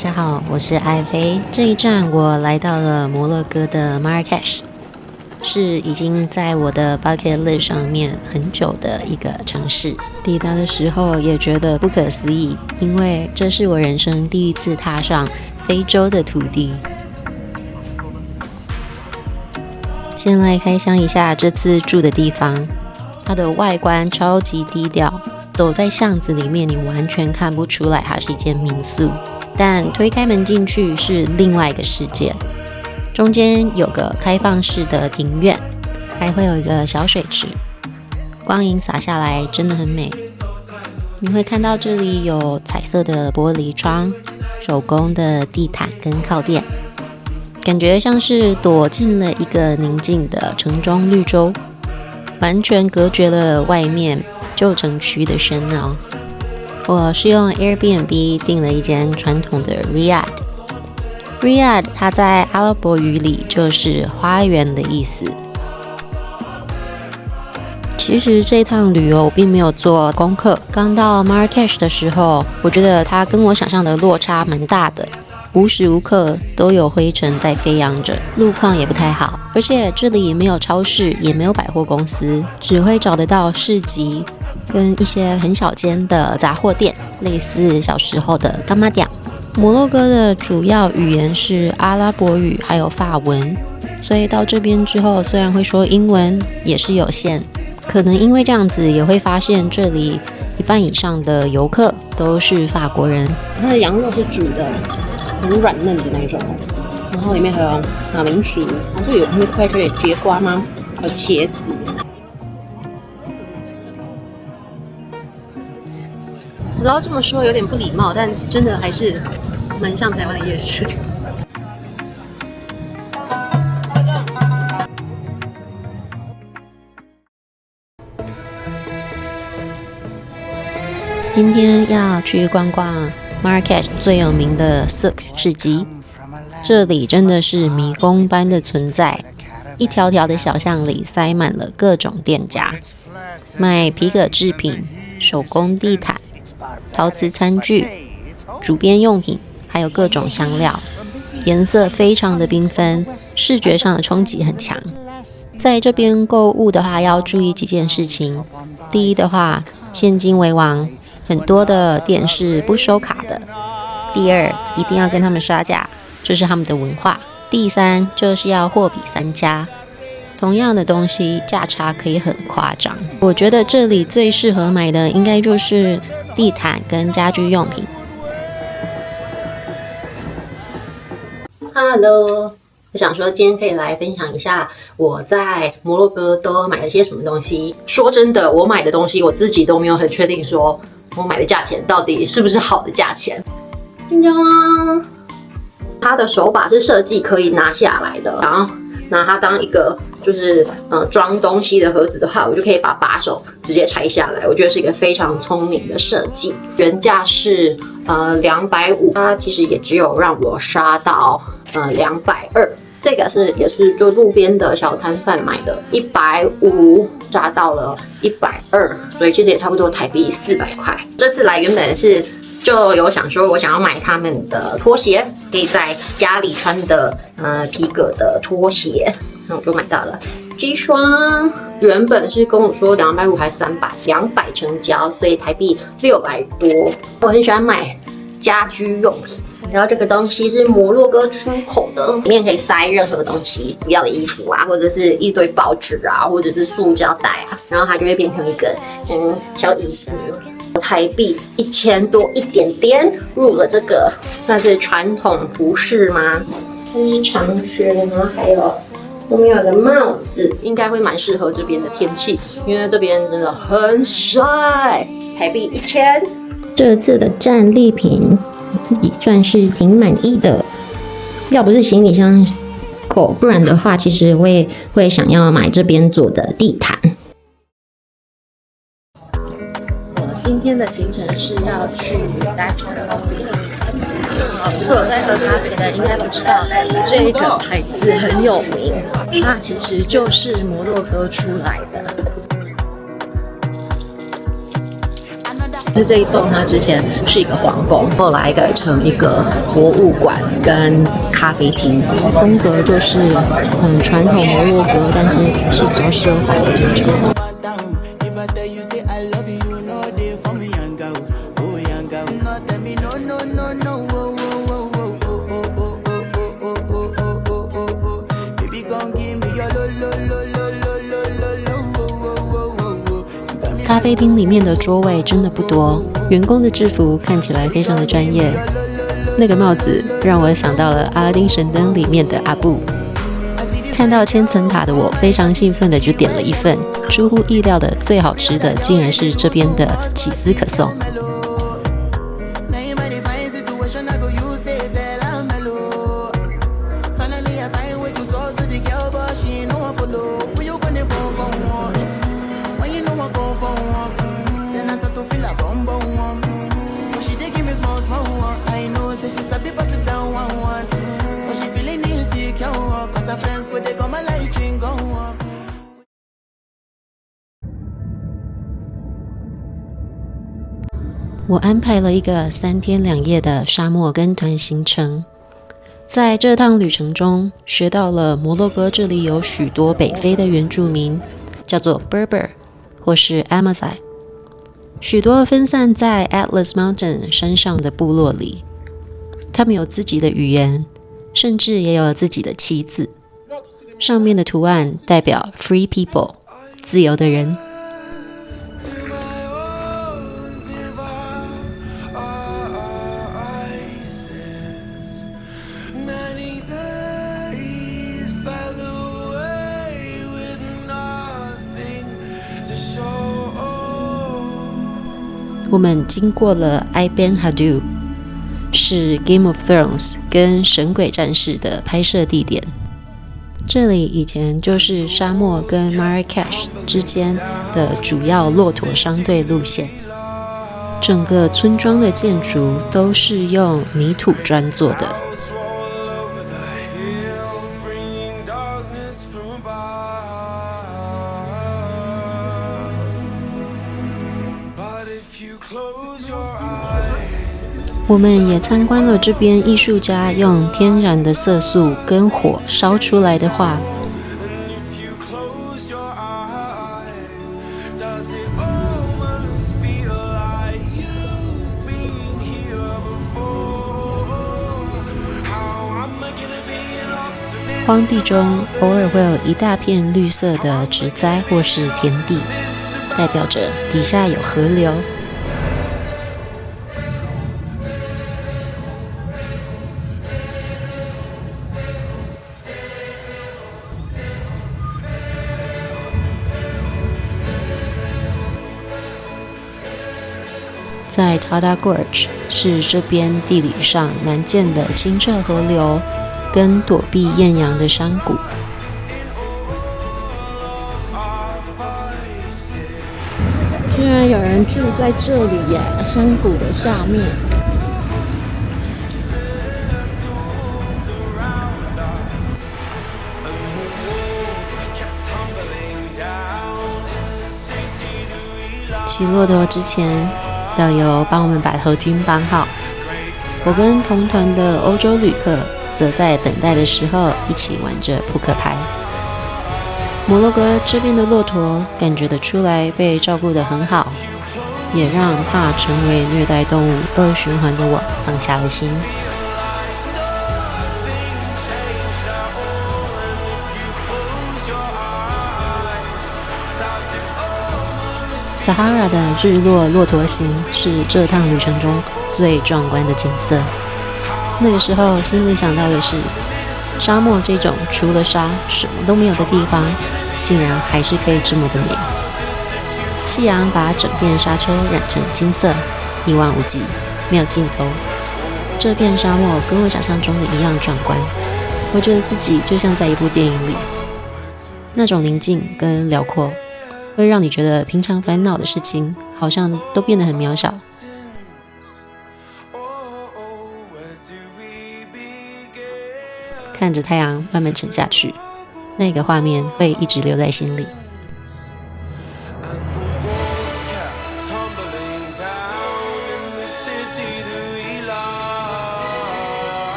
家好，我是艾薇。这一站我来到了摩洛哥的 Marrakesh， 是已经在我的 bucket list 上面很久的一个城市。抵达的时候也觉得不可思议，因为这是我人生第一次踏上非洲的土地。先来开箱一下这次住的地方，它的外观超级低调，走在巷子里面你完全看不出来它是一间民宿。但推开门进去是另外一个世界，中间有个开放式的庭院，还会有一个小水池，光影洒下来真的很美。你会看到这里有彩色的玻璃窗、手工的地毯跟靠垫，感觉像是躲进了一个宁静的城中绿洲，完全隔绝了外面旧城区的喧闹。我是用 Airbnb 订了一间传统的 Riad， 它在阿拉伯语里就是花园的意思。其实这趟旅游我并没有做功课，刚到 Marrakesh 的时候，我觉得它跟我想象的落差蛮大的，无时无刻都有灰尘在飞扬着，路况也不太好，而且这里也没有超市，也没有百货公司，只会找得到市集跟一些很小间的杂货店，类似小时候的干妈店。摩洛哥的主要语言是阿拉伯语还有法文，所以到这边之后虽然会说英文也是有限，可能因为这样子也会发现这里一半以上的游客都是法国人。它的羊肉是煮的很软嫩的那种，然后里面还有马铃薯，然后这有那块是节瓜吗？还有茄子。我知道这么说有点不礼貌，但真的还是蛮像台湾的夜市。今天要去逛逛 Marrakesh 最有名的 Souk 市集，这里真的是迷宫般的存在，一条条的小巷里塞满了各种店家，卖皮革制品、手工地毯、陶瓷餐具、竹编用品，还有各种香料，颜色非常的缤纷，视觉上的冲击很强。在这边购物的话要注意几件事情，第一的话，现金为王，很多的店是不收卡的。第二，一定要跟他们杀价，这是他们的文化。第三，就是要货比三家，同样的东西价差可以很夸张。我觉得这里最适合买的应该就是地毯跟家居用品。Hello， 我想说今天可以来分享一下我在摩洛哥都买了些什么东西。说真的，我买的东西我自己都没有很确定说我买的价钱到底是不是好的价钱。它的手把是设计可以拿下来的，然后拿它当一个就是装东西的盒子的话，我就可以把把手直接拆下来，我觉得是一个非常聪明的设计。原价是250，它其实也只有让我杀到220。这个也是就路边的小摊贩买的，150杀到了120，所以其实也差不多台币400块。这次来原本是就有想说我想要买他们的拖鞋，可以在家里穿的皮革的拖鞋，那我就买到了这一双。原本是跟我说250还是300，200成交，所以台币600多。我很喜欢买家居用品，然后这个东西是摩洛哥出口的，里面可以塞任何东西，不要的衣服啊，或者是一堆报纸啊，或者是塑胶袋啊，然后它就会变成一个小椅子。台币1000多一点点，入了这个算是传统服饰吗？它是长靴，然后还有后面有个帽子，应该会蛮适合这边的天气，因为这边真的很晒。台币1000。这次的战利品我自己算是挺满意的，要不是行李箱够，不然的话其实会想要买这边做的地毯。今天的行程是要去 Dutch Coffee。如果有在喝咖啡的，应该不知道这个牌子很有名，它其实就是摩洛哥出来的。就这一栋它之前是一个皇宫，后来改成一个博物馆跟咖啡厅，风格就是很传统摩洛哥，但是是比较奢华的这种。咖啡厅里面的桌位真的不多，员工的制服看起来非常的专业。那个帽子让我想到了《阿拉丁神灯》里面的阿布。看到千层塔的我非常兴奋的就点了一份，出乎意料的最好吃的竟然是这边的起司可颂。我安排了一个3天2夜的沙漠跟团行程，在这趟旅程中学到了摩洛哥这里有许多北非的原住民，叫做 Berber 或是 Amazigh， 许多分散在 Atlas Mountain 山上的部落里，他们有自己的语言，甚至也有自己的旗子，上面的图案代表 Free People 自由的人。我们经过了 Ibn Hadu， 是 Game of Thrones 跟神鬼战士的拍摄地点。这里以前就是沙漠跟 Marrakesh 之间的主要骆驼商队路线。整个村庄的建筑都是用泥土砖做的。我们也参观了这边艺术家用天然的色素跟火烧出来的画。荒地中偶尔会有一大片绿色的植栽或是田地，代表着底下有河流。在 Tata Gorge 是这边地理上难见的清澈河流跟躲避艳阳的山谷。居然有人住在这里耶，山谷的下面。骑骆驼之前，导游帮我们把头巾绑好。我跟同团的欧洲旅客则在等待的时候一起玩着扑克牌。摩洛哥这边的骆驼感觉得出来被照顾得很好，也让怕成为虐待动物恶循环的我放下了心。Sahara 的日落骆驼行是这趟旅程中最壮观的景色。那个时候心里想到的是，沙漠这种除了沙什么都没有的地方，竟然还是可以这么的美。夕阳把整片沙丘染成金色，一望无际，没有尽头。这片沙漠跟我想象中的一样壮观，我觉得自己就像在一部电影里，那种宁静跟辽阔会让你觉得平常烦恼的事情好像都变得很渺小。看着太阳慢慢沉下去，那个画面会一直留在心里。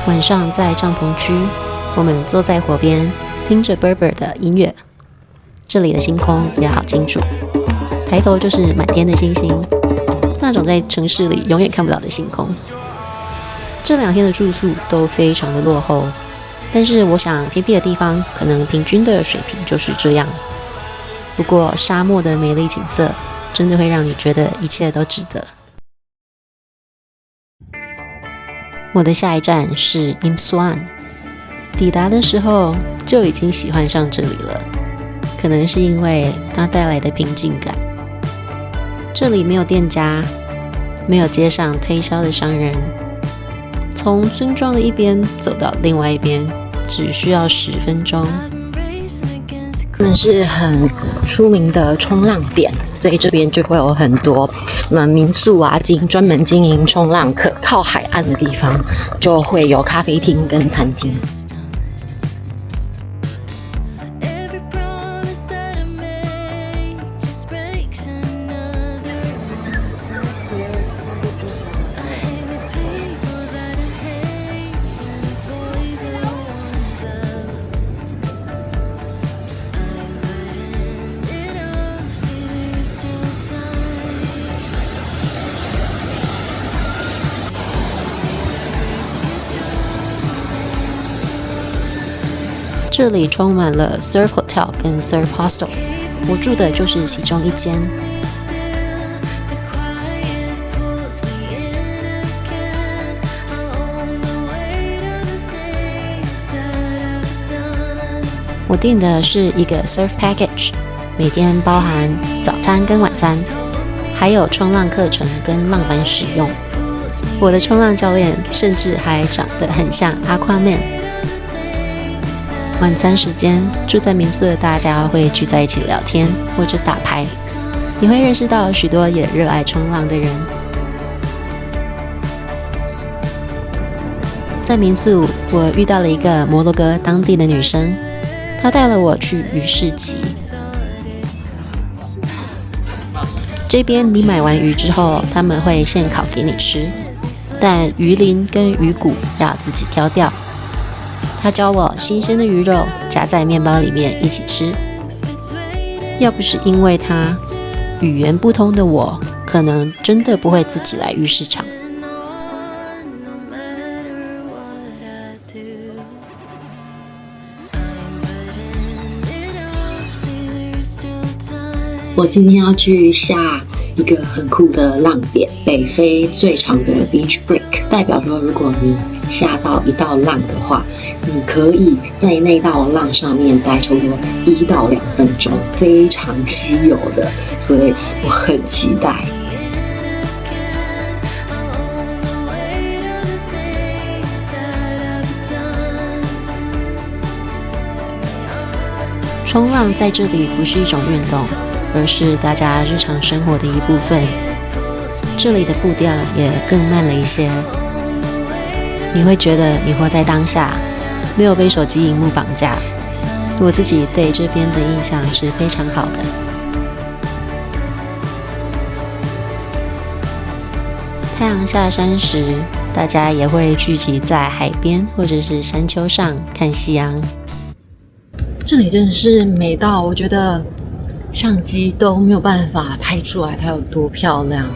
晚上在帐篷区，我们坐在火边，听着 Berber 的音乐。这里的星空也好清楚，抬头就是满天的星星，那种在城市里永远看不到的星空。这2天的住宿都非常的落后，但是我想偏僻的地方可能平均的水平就是这样。不过沙漠的美丽景色真的会让你觉得一切都值得。我的下一站是 Imswan， 抵达的时候就已经喜欢上这里了，可能是因为它带来的平静感。这里没有店家，没有街上推销的商人，从村庄的一边走到另外一边只需要10分钟。他们是很出名的冲浪点，所以这边就会有很多民宿啊，专门经营冲浪客。靠海岸的地方就会有咖啡厅跟餐厅。这里充满了 surf hotel 跟 surf hostel， 我住的就是其中一间。我订的是一个 surf package， 每天包含早餐跟晚餐，还有冲浪课程跟浪板使用。我的冲浪教练甚至还长得很像 Aquaman。晚餐时间，住在民宿的大家会聚在一起聊天或者打牌，你会认识到许多也热爱冲浪的人。在民宿，我遇到了一个摩洛哥当地的女生，她带了我去鱼市集。这边你买完鱼之后，他们会现烤给你吃，但鱼鳞跟鱼骨要自己挑掉。他教我新鲜的鱼肉夹在面包里面一起吃。要不是因为他，语言不通的我，可能真的不会自己来鱼市场。我今天要去下一个很酷的浪点，北非最长的 beach break， 代表说如果你下到一道浪的话，你可以在那道浪上面待差不多1到2分钟，非常稀有的，所以我很期待。冲浪在这里不是一种运动，而是大家日常生活的一部分。这里的步调也更慢了一些，你会觉得你活在当下，没有被手机荧幕绑架。我自己对这边的印象是非常好的。太阳下山时，大家也会聚集在海边或者是山丘上看夕阳。这里真的是美到我觉得相机都没有办法拍出来它有多漂亮。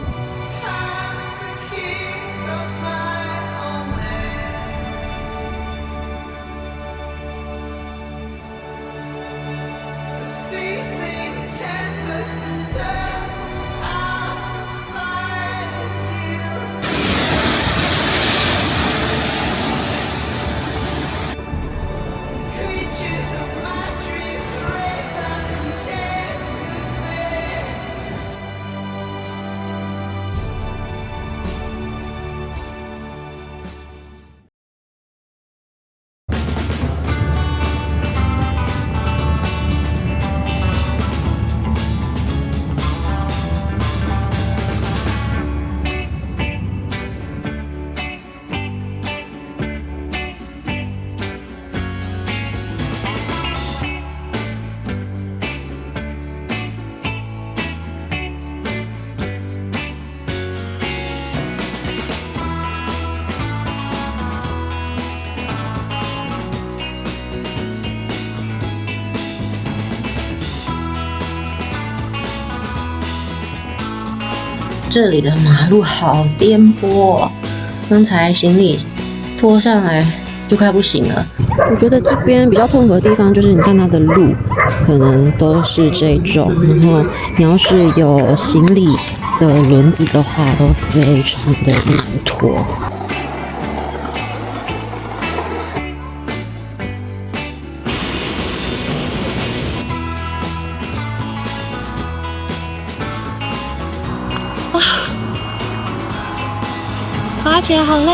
这里的马路好颠簸哦，刚才行李拖上来就快不行了。我觉得这边比较痛苦的地方就是，你看它的路可能都是这种，然后你要是有行李的轮子的话，都非常的难拖。爬起来好累。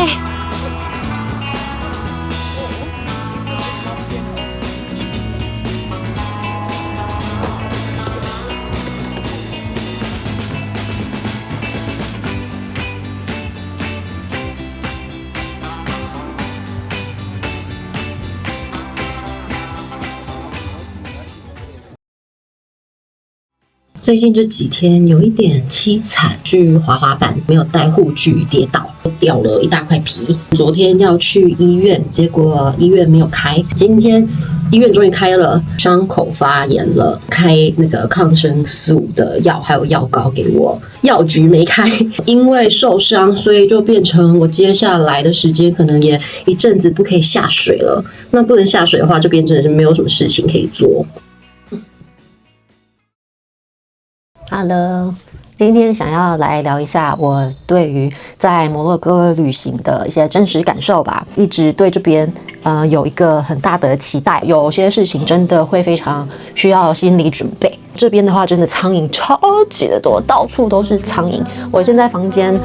最近这几天有一点凄惨，去滑滑板没有带护具跌倒，掉了一大块皮。昨天要去医院，结果医院没有开。今天医院终于开了，伤口发炎了，开那个抗生素的药还有药膏给我。药局没开，因为受伤，所以就变成我接下来的时间可能也一阵子不可以下水了。那不能下水的话，就变成是没有什么事情可以做。Hello， 今天想要来聊一下我对于在摩洛哥旅行的一些真实感受吧。一直对这边有一个很大的期待，有些事情真的会非常需要心理准备。这边的话，真的苍蝇超级的多，到处都是苍蝇。我现在房间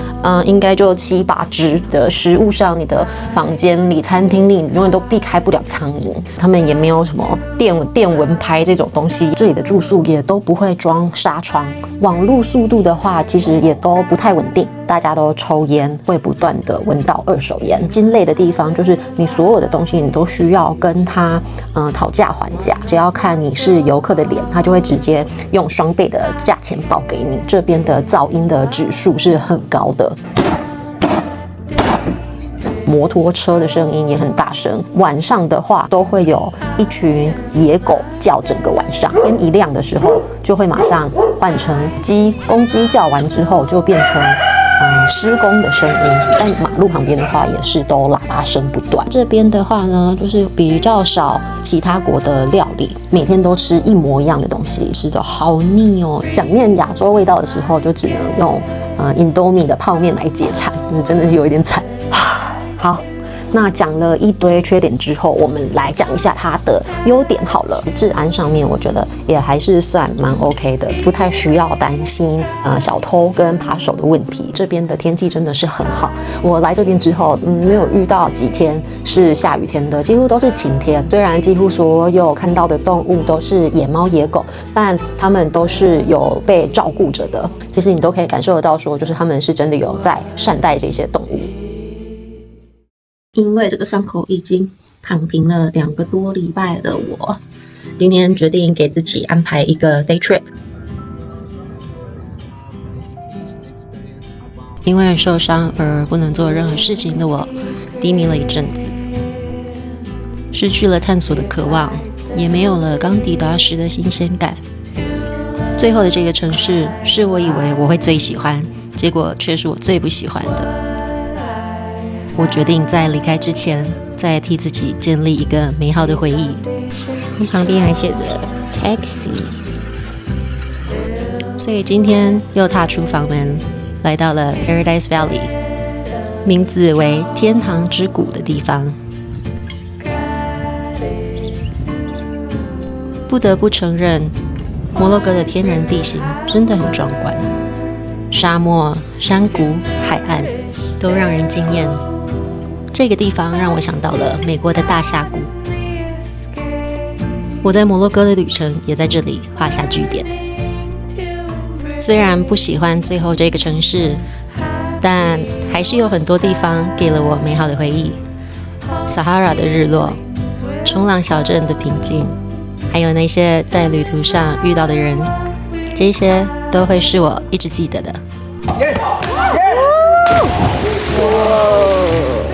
应该就7、8只的食物上，你的房间里、餐厅里，你永远都避开不了苍蝇。他们也没有什么电蚊拍这种东西，这里的住宿也都不会装纱窗。网络速度的话，其实也都不太稳定，大家都抽烟，会不断的闻到二手烟。心累的地方就是你所有的东西，你都需要跟他讨价还价，只要看你是游客的脸，他就会直接用双倍的价钱报给你。这边的噪音的指数是很高的。摩托车的声音也很大声，晚上的话都会有一群野狗叫整个晚上，天一亮的时候就会马上换成公鸡叫完之后就变成施工的声音，但马路旁边的话也是都喇叭声不断。这边的话呢，就是比较少其他国的料理，每天都吃一模一样的东西，吃的好腻哦。想念亚洲味道的时候，就只能用Indomie 的泡面来解馋，就是真的是有一点惨。好，那讲了一堆缺点之后，我们来讲一下它的优点好了。治安上面，我觉得也还是算蛮 OK 的，不太需要担心小偷跟扒手的问题。这边的天气真的是很好，我来这边之后，没有遇到几天是下雨天的，几乎都是晴天。虽然几乎所有看到的动物都是野猫野狗，但它们都是有被照顾着的。其实你都可以感受得到说，就是他们是真的有在善待这些动物。因为这个伤口已经躺平了2个多礼拜的我，今天决定给自己安排一个 day trip。因为受伤而不能做任何事情的我，低迷了一阵子，失去了探索的渴望，也没有了刚抵达时的新鲜感。最后的这个城市是我以为我会最喜欢，结果却是我最不喜欢的。我决定在离开之前，再替自己建立一个美好的回忆。旁边还写着 taxi， 所以今天又踏出房门，来到了 Paradise Valley， 名字为天堂之谷的地方。不得不承认，摩洛哥的天然地形真的很壮观，沙漠、山谷、海岸都让人惊艳。这个地方让我想到了美国的大峡谷。我在摩洛哥的旅程也在这里画下句点。虽然不喜欢最后这个城市，但还是有很多地方给了我美好的回忆。撒哈拉的日落，冲浪小镇的平静，还有那些在旅途上遇到的人，这些都会是我一直记得的。Yes! Yes!